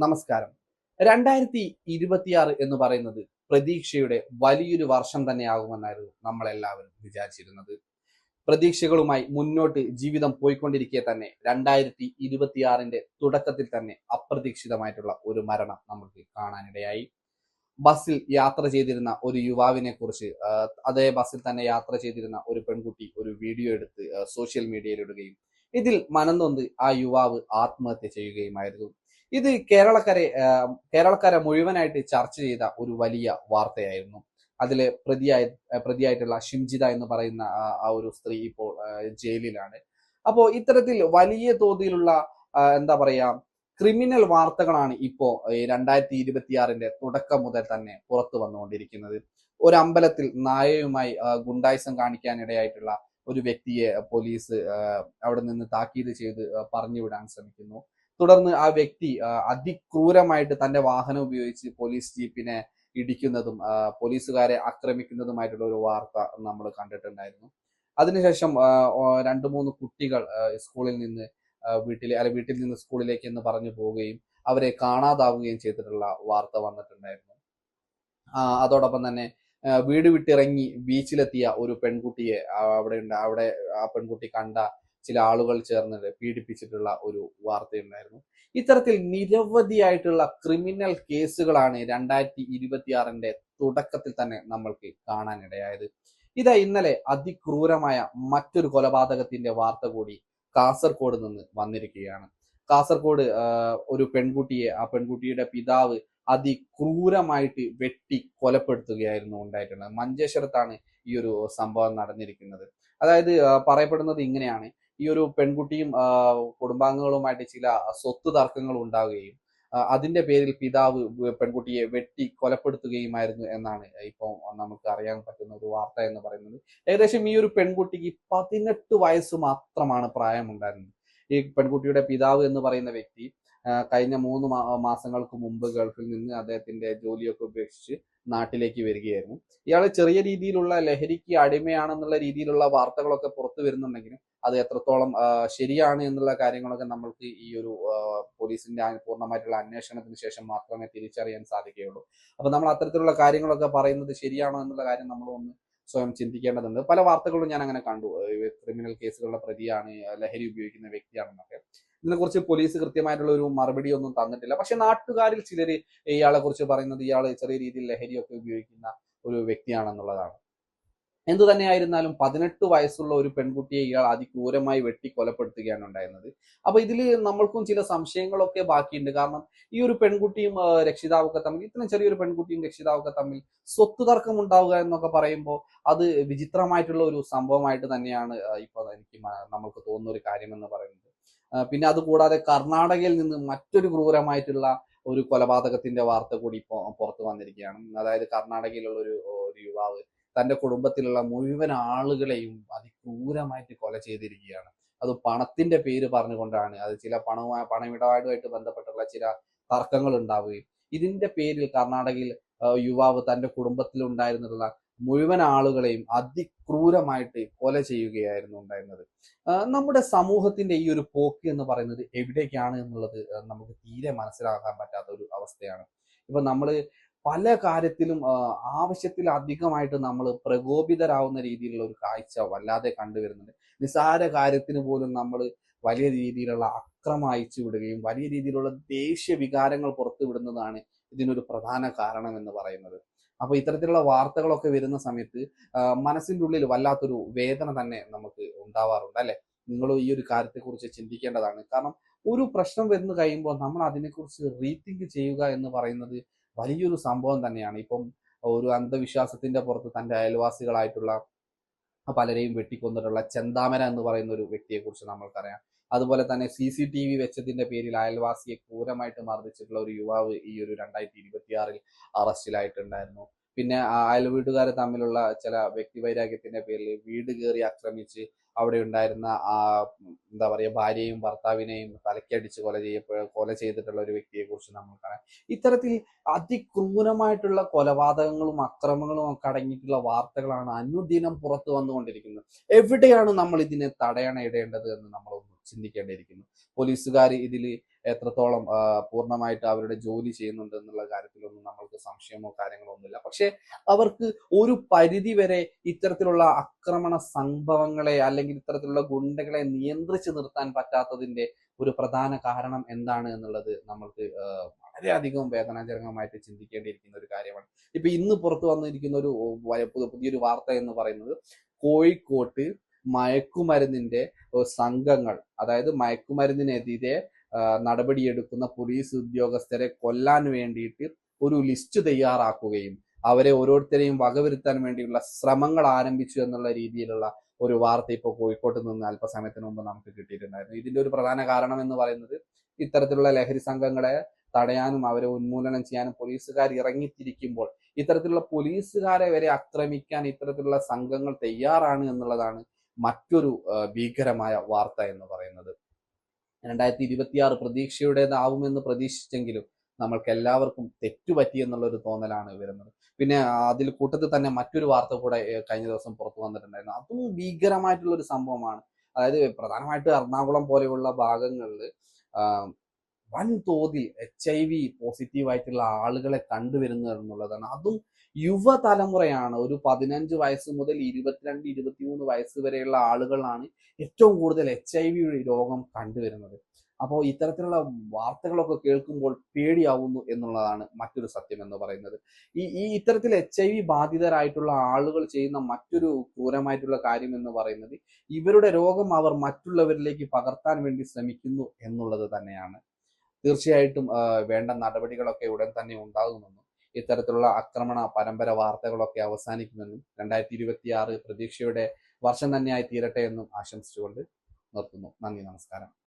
നമസ്കാരം. 2026 എന്ന് പറയുന്നത് പ്രതീക്ഷയുടെ വലിയൊരു വർഷം തന്നെയാകുമെന്നായിരുന്നു നമ്മളെല്ലാവരും വിചാരിച്ചിരുന്നത്. പ്രതീക്ഷകളുമായി മുന്നോട്ട് ജീവിതം പോയിക്കൊണ്ടിരിക്കെ തന്നെ 2026ന്റെ തുടക്കത്തിൽ തന്നെ അപ്രതീക്ഷിതമായിട്ടുള്ള ഒരു മരണം നമുക്ക് കാണാനിടയായി. ബസ്സിൽ യാത്ര ചെയ്തിരുന്ന ഒരു യുവാവിനെ കുറിച്ച് അതേ ബസ്സിൽ തന്നെ യാത്ര ചെയ്തിരുന്ന ഒരു പെൺകുട്ടി ഒരു വീഡിയോ എടുത്ത് സോഷ്യൽ മീഡിയയിൽ ഇടുകയും ഇതിൽ മനംനൊന്ത് ആ യുവാവ് ആത്മഹത്യ ചെയ്യുകയുമായിരുന്നു. ഇത് കേരളക്കര മുഴുവനായിട്ട് ചർച്ച ചെയ്ത ഒരു വലിയ വാർത്തയായിരുന്നു. അതിലെ പ്രതിയായിട്ടുള്ള ഷിംജിത എന്ന് പറയുന്ന ആ ഒരു സ്ത്രീ ഇപ്പോൾ ജയിലിലാണ്. അപ്പോൾ ഇത്തരത്തിൽ വലിയ തോതിലുള്ള എന്താ പറയാ ക്രിമിനൽ വാർത്തകളാണ് ഇപ്പോ 2026ന്റെ തുടക്കം മുതൽ തന്നെ പുറത്തു വന്നുകൊണ്ടിരിക്കുന്നത്. ഒരു അമ്പലത്തിൽ നായയുമായി ഗുണ്ടായിസം കാണിക്കാനിടയായിട്ടുള്ള ഒരു വ്യക്തിയെ പോലീസ് അവിടെ നിന്ന് താക്കീത് ചെയ്ത് പറഞ്ഞു വിടാൻ ശ്രമിക്കുന്നു. തുടർന്ന് ആ വ്യക്തി അതിക്രൂരമായിട്ട് തന്റെ വാഹനം ഉപയോഗിച്ച് പോലീസ് ജീപ്പിനെ ഇടിക്കുന്നതും പോലീസുകാരെ ആക്രമിക്കുന്നതുമായിട്ടുള്ള ഒരു വാർത്ത നമ്മൾ കണ്ടിട്ടുണ്ടായിരുന്നു. അതിനുശേഷം രണ്ട് മൂന്ന് കുട്ടികൾ സ്കൂളിൽ നിന്ന് വീട്ടിൽ നിന്ന് സ്കൂളിലേക്ക് എന്ന് പറഞ്ഞു പോവുകയും അവരെ കാണാതാവുകയും ചെയ്തിട്ടുള്ള വാർത്ത വന്നിട്ടുണ്ടായിരുന്നു. അതോടൊപ്പം തന്നെ വീട് വിട്ടിറങ്ങി ബീച്ചിലെത്തിയ ഒരു പെൺകുട്ടിയെ അവിടെ ആ പെൺകുട്ടി കണ്ട ചില ആളുകൾ ചേർന്ന് പീഡിപ്പിച്ചിട്ടുള്ള ഒരു വാർത്തയുണ്ടായിരുന്നു. ഇത്തരത്തിൽ നിരവധിയായിട്ടുള്ള ക്രിമിനൽ കേസുകളാണ് 2026ന്റെ തുടക്കത്തിൽ തന്നെ നമ്മൾക്ക് കാണാനിടയായത്. ഇതാ ഇന്നലെ അതിക്രൂരമായ മറ്റൊരു കൊലപാതകത്തിന്റെ വാർത്ത കൂടി കാസർഗോഡ് നിന്ന് വന്നിരിക്കുകയാണ്. കാസർഗോഡ് ഒരു പെൺകുട്ടിയെ ആ പെൺകുട്ടിയുടെ പിതാവ് അതിക്രൂരമായിട്ട് വെട്ടി കൊലപ്പെടുത്തുകയായിരുന്നു ഉണ്ടായിട്ടുള്ളത്. മഞ്ചേശ്വരത്താണ് ഈ ഒരു സംഭവം നടന്നിരിക്കുന്നത്. അതായത് പറയപ്പെടുന്നത് ഇങ്ങനെയാണ്: ഈ ഒരു പെൺകുട്ടിയും കുടുംബാംഗങ്ങളുമായിട്ട് ചില സ്വത്ത് തർക്കങ്ങൾ ഉണ്ടാവുകയും അതിന്റെ പേരിൽ പിതാവ് പെൺകുട്ടിയെ വെട്ടി കൊലപ്പെടുത്തുകയുമായിരുന്നു എന്നാണ് ഇപ്പോൾ നമുക്ക് അറിയാൻ പറ്റുന്ന ഒരു വാർത്ത എന്ന് പറയുന്നത്. ഏകദേശം ഈ ഒരു പെൺകുട്ടിക്ക് 18 വയസ്സ് മാത്രമാണ് പ്രായമുണ്ടായിരുന്നത്. ഈ പെൺകുട്ടിയുടെ പിതാവ് എന്ന് പറയുന്ന വ്യക്തി കഴിഞ്ഞ 3 മാസങ്ങൾക്ക് മുമ്പ് ഗൾഫിൽ നിന്ന് അദ്ദേഹത്തിന്റെ ജോലിയൊക്കെ ഉപേക്ഷിച്ച് നാട്ടിലേക്ക് വരികയായിരുന്നു. ഇയാൾ ചെറിയ രീതിയിലുള്ള ലഹരിക്ക് അടിമയാണെന്നുള്ള രീതിയിലുള്ള വാർത്തകളൊക്കെ പുറത്തു വരുന്നുണ്ടെങ്കിലും അത് എത്രത്തോളം ശരിയാണ് എന്നുള്ള കാര്യങ്ങളൊക്കെ നമ്മൾക്ക് ഈ ഒരു പോലീസിന്റെ പൂർണ്ണമായിട്ടുള്ള അന്വേഷണത്തിന് ശേഷം മാത്രമേ തിരിച്ചറിയാൻ സാധിക്കുകയുള്ളൂ. അപ്പൊ നമ്മൾ അത്തരത്തിലുള്ള കാര്യങ്ങളൊക്കെ പറയുന്നത് ശരിയാണോ എന്നുള്ള കാര്യം നമ്മൾ ഒന്ന് സ്വയം ചിന്തിക്കേണ്ടതുണ്ട്. പല വാർത്തകളും ഞാൻ അങ്ങനെ കണ്ടു. ക്രിമിനൽ കേസുകളുടെ പ്രതിയാണ്, ലഹരി ഉപയോഗിക്കുന്ന വ്യക്തിയാണെന്നൊക്കെ. ഇതിനെക്കുറിച്ച് പോലീസ് കൃത്യമായിട്ടുള്ള ഒരു മറുപടി ഒന്നും തന്നിട്ടില്ല. പക്ഷെ നാട്ടുകാരിൽ ചിലര് ഇയാളെ കുറിച്ച് പറയുന്നത് ഇയാൾ ചെറിയ രീതിയിൽ ലഹരിയൊക്കെ ഉപയോഗിക്കുന്ന ഒരു വ്യക്തിയാണെന്നുള്ളതാണ്. എന്തു തന്നെയായിരുന്നാലും 18 വയസ്സുള്ള ഒരു പെൺകുട്ടിയെ ഇയാൾ അതിക്രൂരമായി വെട്ടി കൊലപ്പെടുത്തുകയാണ് ഉണ്ടായിരുന്നത്. അപ്പൊ ഇതിൽ നമ്മൾക്കും ചില സംശയങ്ങളൊക്കെ ബാക്കിയുണ്ട്. കാരണം ഈ ഒരു പെൺകുട്ടിയും രക്ഷിതാവൊക്കെ തമ്മിൽ, ഇത്രയും ചെറിയൊരു പെൺകുട്ടിയും രക്ഷിതാവൊക്കെ തമ്മിൽ സ്വത്ത് തർക്കം ഉണ്ടാവുക എന്നൊക്കെ പറയുമ്പോൾ അത് വിചിത്രമായിട്ടുള്ള ഒരു സംഭവമായിട്ട് തന്നെയാണ് ഇപ്പൊ എനിക്ക് നമ്മൾക്ക് തോന്നുന്ന ഒരു കാര്യം എന്ന് പറയുന്നത്. പിന്നെ അതുകൂടാതെ കർണാടകയിൽ നിന്ന് മറ്റൊരു ക്രൂരമായിട്ടുള്ള ഒരു കൊലപാതകത്തിന്റെ വാർത്ത കൂടി ഇപ്പോൾ പുറത്തു വന്നിരിക്കുകയാണ്. അതായത് കർണാടകയിലുള്ള ഒരു യുവാവ് തന്റെ കുടുംബത്തിലുള്ള മുഴുവൻ ആളുകളെയും അതിക്രൂരമായിട്ട് കൊല ചെയ്തിരിക്കുകയാണ്. അത് പണത്തിന്റെ പേര് പറഞ്ഞുകൊണ്ടാണ്. അത് ചില പണമിടപാടുമായിട്ട് ബന്ധപ്പെട്ടുള്ള ചില തർക്കങ്ങൾ ഉണ്ടാവുകയും ഇതിന്റെ പേരിൽ കർണാടകയിൽ യുവാവ് തന്റെ കുടുംബത്തിൽ ഉണ്ടായിരുന്നുള്ള മുഴുവൻ ആളുകളെയും അതിക്രൂരമായിട്ട് കൊല ചെയ്യുകയായിരുന്നു ഉണ്ടായിരുന്നത്. നമ്മുടെ സമൂഹത്തിന്റെ ഈ ഒരു പോക്ക് എന്ന് പറയുന്നത് എവിടേക്കാണ് എന്നുള്ളത് നമുക്ക് തീരെ മനസ്സിലാക്കാൻ പറ്റാത്ത ഒരു അവസ്ഥയാണ്. ഇപ്പൊ നമ്മള് പല കാര്യത്തിലും ആവശ്യത്തിലധികമായിട്ട് നമ്മൾ പ്രകോപിതരാവുന്ന രീതിയിലുള്ള ഒരു കാഴ്ച വല്ലാതെ കണ്ടുവരുന്നുണ്ട്. നിസ്സാര കാര്യത്തിന് പോലും നമ്മൾ വലിയ രീതിയിലുള്ള അക്രമം അയച്ചു വിടുകയും വലിയ രീതിയിലുള്ള ദേഷ്യ വികാരങ്ങൾ പുറത്തു വിടുന്നതാണ് ഇതിനൊരു പ്രധാന കാരണം എന്ന് പറയുന്നത്. അപ്പൊ ഇത്തരത്തിലുള്ള വാർത്തകളൊക്കെ വരുന്ന സമയത്ത് മനസ്സിന്റെ ഉള്ളിൽ വല്ലാത്തൊരു വേദന തന്നെ നമുക്ക് ഉണ്ടാവാറുണ്ട്, അല്ലെ? നിങ്ങൾ ഈ ഒരു കാര്യത്തെക്കുറിച്ച് ചിന്തിക്കേണ്ടതാണ്. കാരണം ഒരു പ്രശ്നം വന്നു കഴിയുമ്പോൾ നമ്മൾ അതിനെക്കുറിച്ച് റീതിങ്ക് ചെയ്യുക എന്ന് പറയുന്നത് വലിയൊരു സംഭവം തന്നെയാണ്. ഇപ്പം ഒരു അന്ധവിശ്വാസത്തിന്റെ പുറത്ത് തന്റെ അയൽവാസികളായിട്ടുള്ള പലരെയും വെട്ടിക്കൊന്നിട്ടുള്ള ചെന്താമര എന്ന് പറയുന്ന ഒരു വ്യക്തിയെ കുറിച്ച് നമ്മൾക്കറിയാം. അതുപോലെ തന്നെ CCTV വെച്ചതിന്റെ പേരിൽ അയൽവാസിയെ ക്രൂരമായിട്ട് മർദ്ദിച്ചിട്ടുള്ള ഒരു യുവാവ് ഈ ഒരു 2026 അറസ്റ്റിലായിട്ടുണ്ടായിരുന്നു. പിന്നെ അയൽ വീട്ടുകാർ തമ്മിലുള്ള ചില വ്യക്തിവൈരാഗ്യത്തിന്റെ പേരിൽ വീട് കയറി ആക്രമിച്ച് അവിടെ ഉണ്ടായിരുന്ന എന്താ പറയുക, ഭാര്യയും ഭർത്താവിനെയും തലക്കടിച്ച് കൊല ചെയ്തിട്ടുള്ള ഒരു വ്യക്തിയെ കുറിച്ച് നമ്മൾക്കറിയാം. ഇത്തരത്തിൽ അതിക്രൂരമായിട്ടുള്ള കൊലപാതകങ്ങളും അക്രമങ്ങളും ഒക്കെ അടങ്ങിയിട്ടുള്ള വാർത്തകളാണ് അനുദിനം പുറത്തു വന്നുകൊണ്ടിരിക്കുന്നത്. എവിടെയാണ് നമ്മൾ ഇതിനെ തടയണയിടേണ്ടത് എന്ന് നമ്മളൊന്ന് ചിന്തിക്കേണ്ടിയിരിക്കുന്നു. പോലീസുകാർ ഇതിൽ എത്രത്തോളം പൂർണ്ണമായിട്ട് അവരുടെ ജോലി ചെയ്യുന്നുണ്ട് എന്നുള്ള കാര്യത്തിലൊന്നും നമ്മൾക്ക് സംശയമോ കാര്യങ്ങളോ ഒന്നുമില്ല. പക്ഷെ അവർക്ക് ഒരു പരിധി വരെ ഇത്തരത്തിലുള്ള ആക്രമണ സംഭവങ്ങളെ അല്ലെങ്കിൽ ഇത്തരത്തിലുള്ള ഗുണ്ടകളെ നിയന്ത്രിച്ചു നിർത്താൻ പറ്റാത്തതിന്റെ ഒരു പ്രധാന കാരണം എന്താണ് എന്നുള്ളത് നമ്മൾക്ക് വളരെയധികം വേദനാജനകമായിട്ട് ചിന്തിക്കേണ്ടിയിരിക്കുന്ന ഒരു കാര്യമാണ്. ഇപ്പൊ ഇന്ന് പുറത്തു വന്നിരിക്കുന്ന ഒരു പുതിയൊരു വാർത്ത എന്ന് പറയുന്നത്, കോഴിക്കോട്ട് മയക്കുമരുന്നിന്റെ സംഘങ്ങൾ, അതായത് മയക്കുമരുന്നിനെതിരെ നടപടിയെടുക്കുന്ന പോലീസ് ഉദ്യോഗസ്ഥരെ കൊല്ലാൻ വേണ്ടിയിട്ട് ഒരു ലിസ്റ്റ് തയ്യാറാക്കുകയും അവരെ ഓരോരുത്തരെയും വകവരുത്താൻ വേണ്ടിയുള്ള ശ്രമങ്ങൾ ആരംഭിച്ചു എന്നുള്ള രീതിയിലുള്ള ഒരു വാർത്ത ഇപ്പോൾ കോഴിക്കോട്ട് നിന്ന് അല്പസമയത്തിന് മുമ്പ് നമുക്ക് കിട്ടിയിട്ടുണ്ടായിരുന്നു. ഇതിന്റെ ഒരു പ്രധാന കാരണം എന്ന് പറയുന്നത്, ഇത്തരത്തിലുള്ള ലഹരി സംഘങ്ങളെ തടയാനും അവരെ ഉന്മൂലനം ചെയ്യാനും പോലീസുകാർ ഇറങ്ങിത്തിരിക്കുമ്പോൾ ഇത്തരത്തിലുള്ള പോലീസുകാരെ വരെ ആക്രമിക്കാൻ ഇത്തരത്തിലുള്ള സംഘങ്ങൾ തയ്യാറാണ് എന്നുള്ളതാണ് മറ്റൊരു ഭീകരമായ വാർത്ത എന്ന് പറയുന്നത്. 2026 പ്രതീക്ഷയുടേതാവുമെന്ന് പ്രതീക്ഷിച്ചെങ്കിലും നമ്മൾക്ക് എല്ലാവർക്കും തെറ്റുപറ്റി എന്നുള്ള ഒരു തോന്നലാണ് വരുന്നത്. പിന്നെ അതിൽ കൂട്ടത്തിൽ തന്നെ മറ്റൊരു വാർത്ത കൂടെ കഴിഞ്ഞ ദിവസം പുറത്തു വന്നിട്ടുണ്ടായിരുന്നു. അതും ഭീകരമായിട്ടുള്ള ഒരു സംഭവമാണ്. അതായത് പ്രധാനമായിട്ട് എറണാകുളം പോലെയുള്ള ഭാഗങ്ങളിൽ വൻതോതിൽ HIV പോസിറ്റീവായിട്ടുള്ള ആളുകളെ കണ്ടുവരുന്നത് എന്നുള്ളതാണ്. അതും യുവതലമുറയാണ്. ഒരു 15 വയസ്സ് മുതൽ 22, 23 വയസ്സ് വരെയുള്ള ആളുകളാണ് ഏറ്റവും കൂടുതൽ HIV രോഗം കണ്ടുവരുന്നത്. അപ്പോൾ ഇത്തരത്തിലുള്ള വാർത്തകളൊക്കെ കേൾക്കുമ്പോൾ പേടിയാവുന്നു എന്നുള്ളതാണ് മറ്റൊരു സത്യം എന്ന് പറയുന്നത്. ഈ ഇത്തരത്തിൽ HIV ബാധിതരായിട്ടുള്ള ആളുകൾ ചെയ്യുന്ന മറ്റൊരു ക്രൂരമായിട്ടുള്ള കാര്യം എന്ന് പറയുന്നത്, ഇവരുടെ രോഗം അവർ മറ്റുള്ളവരിലേക്ക് പകർത്താൻ വേണ്ടി ശ്രമിക്കുന്നു എന്നുള്ളത് തന്നെയാണ്. തീർച്ചയായിട്ടും വേണ്ട നടപടികളൊക്കെ ഉടൻ തന്നെ ഉണ്ടാകുമെന്നും ഇത്തരത്തിലുള്ള ആക്രമണ പരമ്പര വാർത്തകളൊക്കെ അവസാനിക്കുമെന്നും 2026 പ്രതീക്ഷയുടെ വർഷം തന്നെയായി തീരട്ടെ എന്നും ആശംസിച്ചുകൊണ്ട് നിർത്തുന്നു. നന്ദി, നമസ്കാരം.